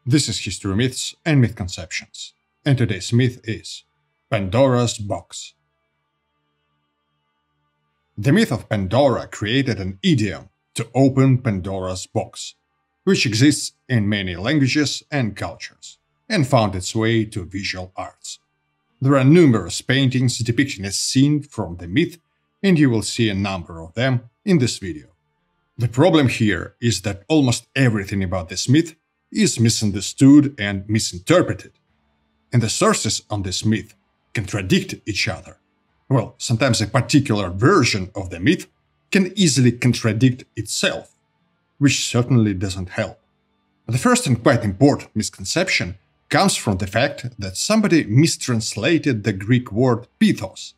This is History Myths and Myth Conceptions, and today's myth is Pandora's Box. The myth of Pandora created an idiom to open Pandora's box, which exists in many languages and cultures, and found its way to visual arts. There are numerous paintings depicting a scene from the myth, and you will see a number of them in this video. The problem here is that almost everything about this myth is misunderstood and misinterpreted, and the sources on this myth contradict each other. Well, sometimes a particular version of the myth can easily contradict itself, which certainly doesn't help. The first and quite important misconception comes from the fact that somebody mistranslated the Greek word pithos.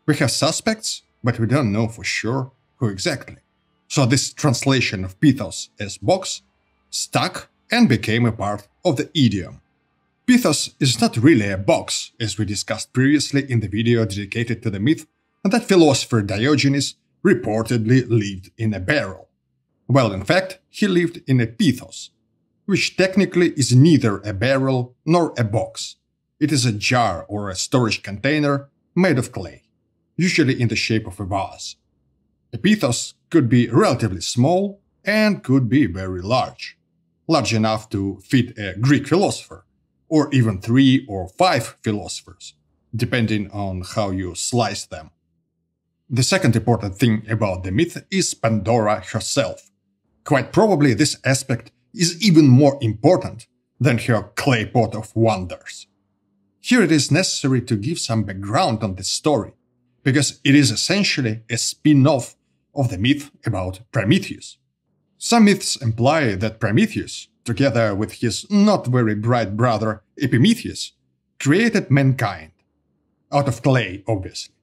We have suspects, but we don't know for sure who exactly. So this translation of pithos as box stuck and became a part of the idiom. Pithos is not really a box, as we discussed previously in the video dedicated to the myth that philosopher Diogenes reportedly lived in a barrel. Well, in fact, he lived in a pithos, which technically is neither a barrel nor a box. It is a jar or a storage container made of clay, usually in the shape of a vase. A pithos could be relatively small and could be very large enough to fit a Greek philosopher, or even 3 or 5 philosophers, depending on how you slice them. The second important thing about the myth is Pandora herself. Quite probably this aspect is even more important than her clay pot of wonders. Here it is necessary to give some background on this story, because it is essentially a spin-off of the myth about Prometheus. Some myths imply that Prometheus, together with his not very bright brother Epimetheus, created mankind. Out of clay, obviously.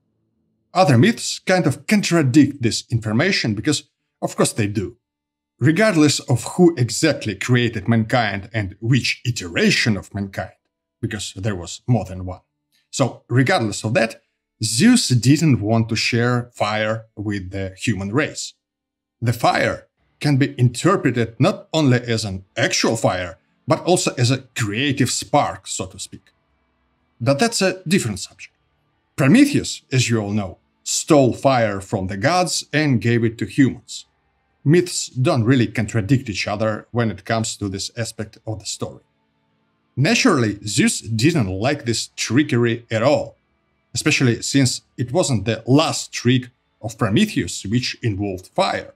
Other myths kind of contradict this information because, of course, they do. Regardless of who exactly created mankind and which iteration of mankind, because there was more than one. So, regardless of that, Zeus didn't want to share fire with the human race. The fire can be interpreted not only as an actual fire, but also as a creative spark, so to speak. But that's a different subject. Prometheus, as you all know, stole fire from the gods and gave it to humans. Myths don't really contradict each other when it comes to this aspect of the story. Naturally, Zeus didn't like this trickery at all, especially since it wasn't the last trick of Prometheus which involved fire.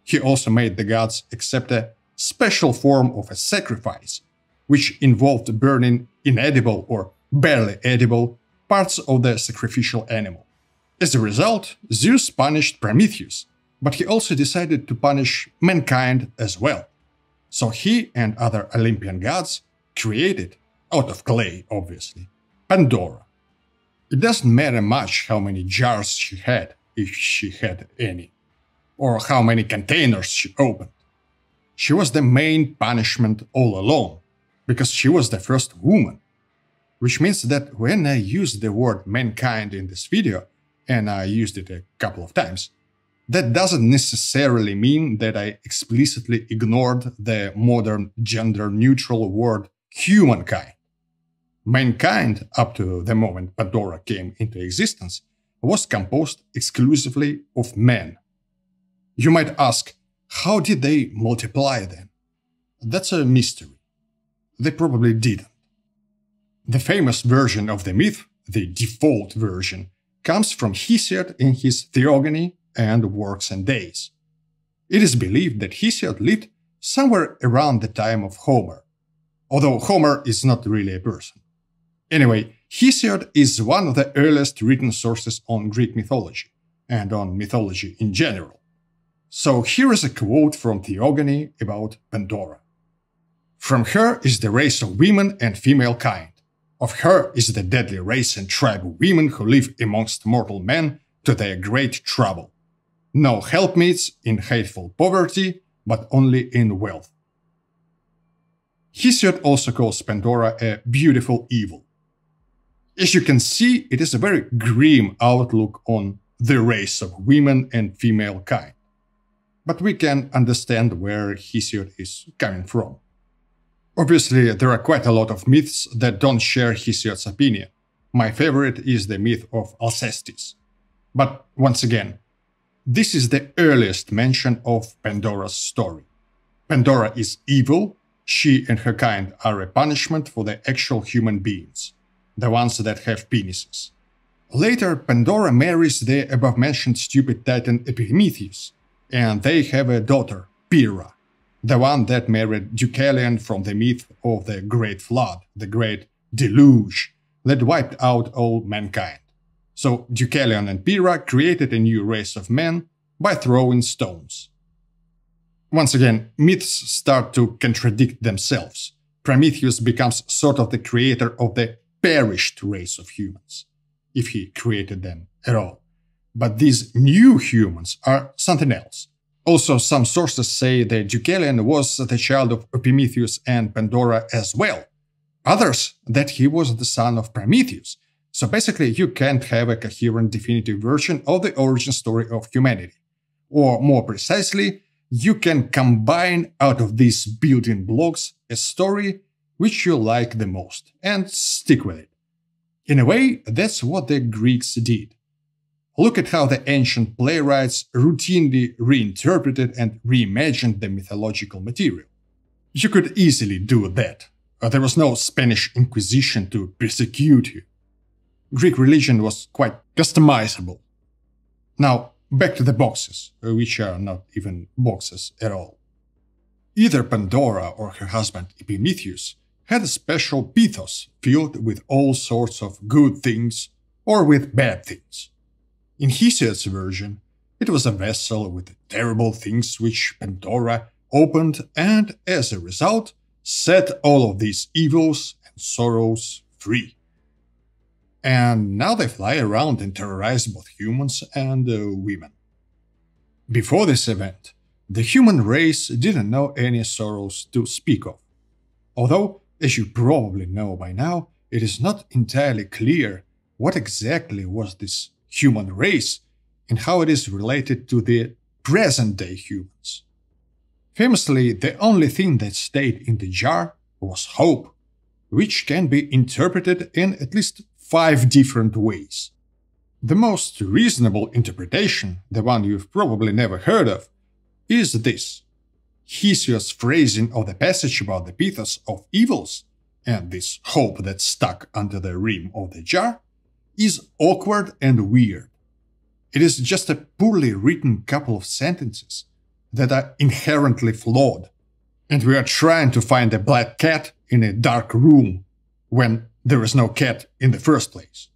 He also made the gods accept a special form of a sacrifice, which involved burning inedible or barely edible parts of the sacrificial animal. As a result, Zeus punished Prometheus, but he also decided to punish mankind as well. So he and other Olympian gods created, out of clay obviously, Pandora. It doesn't matter much how many jars she had, if she had any, or how many containers she opened. She was the main punishment all along, because she was the first woman. Which means that when I use the word mankind in this video, and I used it a couple of times, that doesn't necessarily mean that I explicitly ignored the modern gender-neutral word humankind. Mankind, up to the moment Pandora came into existence, was composed exclusively of men. You might ask, how did they multiply then? That's a mystery. They probably didn't. The famous version of the myth, the default version, comes from Hesiod in his Theogony and Works and Days. It is believed that Hesiod lived somewhere around the time of Homer, although Homer is not really a person. Anyway, Hesiod is one of the earliest written sources on Greek mythology, and on mythology in general. So here is a quote from Theogony about Pandora. From her is the race of women and female kind. Of her is the deadly race and tribe of women who live amongst mortal men to their great trouble. No helpmeets in hateful poverty, but only in wealth. Hesiod also calls Pandora a beautiful evil. As you can see, it is a very grim outlook on the race of women and female kind. But we can understand where Hesiod is coming from. Obviously, there are quite a lot of myths that don't share Hesiod's opinion. My favorite is the myth of Alcestis. But once again, this is the earliest mention of Pandora's story. Pandora is evil, she and her kind are a punishment for the actual human beings, the ones that have penises. Later, Pandora marries the above-mentioned stupid titan Epimetheus, and they have a daughter, Pyrrha, the one that married Deucalion from the myth of the Great Flood, the Great Deluge, that wiped out all mankind. So Deucalion and Pyrrha created a new race of men by throwing stones. Once again, myths start to contradict themselves. Prometheus becomes sort of the creator of the perished race of humans, if he created them at all. But these new humans are something else. Also, some sources say that Deucalion was the child of Epimetheus and Pandora as well. Others that he was the son of Prometheus. So basically, you can't have a coherent definitive version of the origin story of humanity. Or more precisely, you can combine out of these building blocks a story which you like the most and stick with it. In a way, that's what the Greeks did. Look at how the ancient playwrights routinely reinterpreted and reimagined the mythological material. You could easily do that. There was no Spanish Inquisition to persecute you. Greek religion was quite customizable. Now, back to the boxes, which are not even boxes at all. Either Pandora or her husband Epimetheus had a special pithos filled with all sorts of good things or with bad things. In Hesiod's version, it was a vessel with terrible things which Pandora opened and, as a result, set all of these evils and sorrows free. And now they fly around and terrorize both humans and women. Before this event, the human race didn't know any sorrows to speak of. Although, as you probably know by now, it is not entirely clear what exactly was this human race and how it is related to the present-day humans. Famously, the only thing that stayed in the jar was hope, which can be interpreted in at least 5 different ways. The most reasonable interpretation, the one you've probably never heard of, is this. Hesiod's phrasing of the passage about the pithos of evils, and this hope that stuck under the rim of the jar, is awkward and weird. It is just a poorly written couple of sentences that are inherently flawed, and we are trying to find a black cat in a dark room when there is no cat in the first place.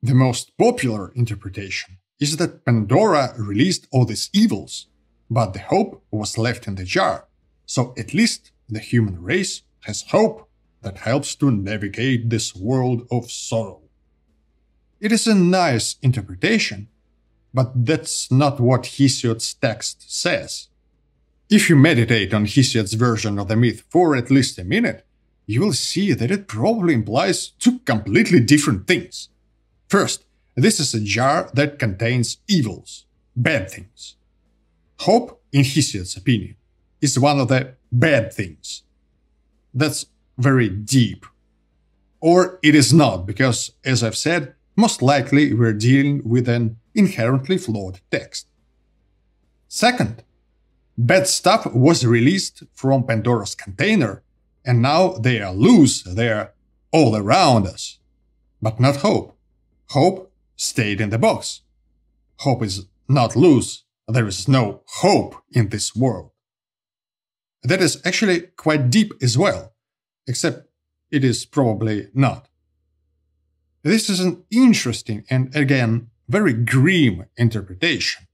The most popular interpretation is that Pandora released all these evils, but the hope was left in the jar, so at least the human race has hope that helps to navigate this world of sorrow. It is a nice interpretation, but that's not what Hesiod's text says. If you meditate on Hesiod's version of the myth for at least a minute, you will see that it probably implies 2 completely different things. First, this is a jar that contains evils, bad things. Hope, in Hesiod's opinion, is one of the bad things. That's very deep. Or it is not, because, as I've said, most likely we're dealing with an inherently flawed text. Second, bad stuff was released from Pandora's container, and now they are loose, they are all around us. But not hope. Hope stayed in the box. Hope is not loose. There is no hope in this world. That is actually quite deep as well, except it is probably not. This is an interesting and, again, very grim interpretation,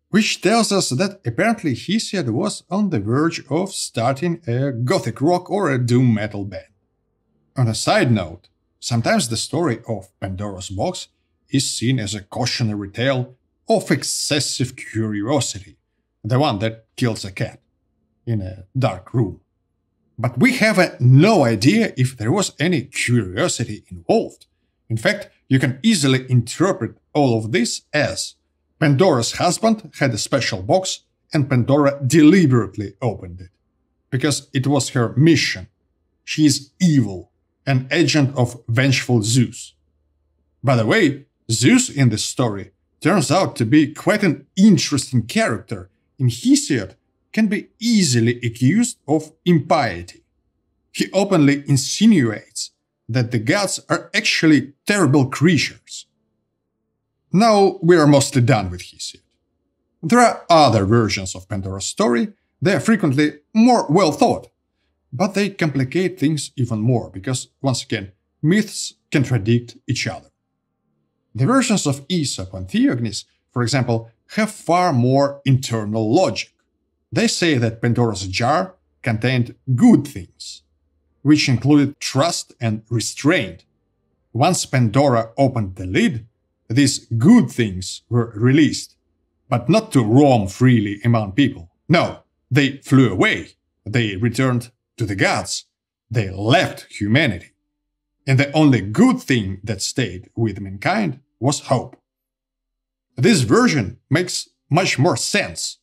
which tells us that apparently Hesiod was on the verge of starting a gothic rock or a doom metal band. On a side note, sometimes the story of Pandora's box is seen as a cautionary tale of excessive curiosity, the one that kills a cat in a dark room. But we have no idea if there was any curiosity involved. In fact, you can easily interpret all of this as Pandora's husband had a special box and Pandora deliberately opened it, because it was her mission, She is evil, an agent of vengeful Zeus. By the way, Zeus in this story turns out to be quite an interesting character. In Hesiod, can be easily accused of impiety. He openly insinuates that the gods are actually terrible creatures. Now we are mostly done with Hesiod. There are other versions of Pandora's story. They are frequently more well thought, but they complicate things even more because, once again, myths contradict each other. The versions of Aesop and Theognis, for example, have far more internal logic. They say that Pandora's jar contained good things, which included trust and restraint. Once Pandora opened the lid, these good things were released, but not to roam freely among people. No, they flew away. They returned to the gods. They left humanity. And the only good thing that stayed with mankind was hope. This version makes much more sense.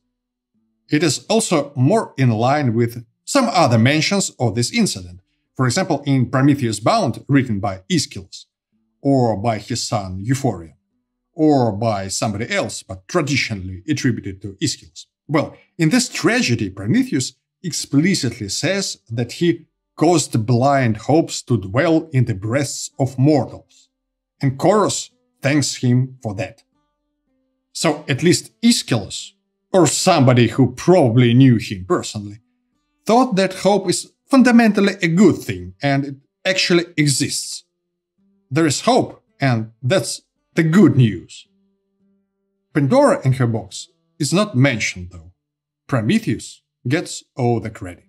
It is also more in line with some other mentions of this incident, for example in Prometheus Bound, written by Aeschylus, or by his son Euphorion, or by somebody else but traditionally attributed to Aeschylus. Well, in this tragedy, Prometheus explicitly says that he caused blind hopes to dwell in the breasts of mortals, and Chorus thanks him for that. So at least Aeschylus, or somebody who probably knew him personally, thought that hope is fundamentally a good thing and it actually exists. There is hope, and that's the good news. Pandora in her box is not mentioned though. Prometheus gets all the credit.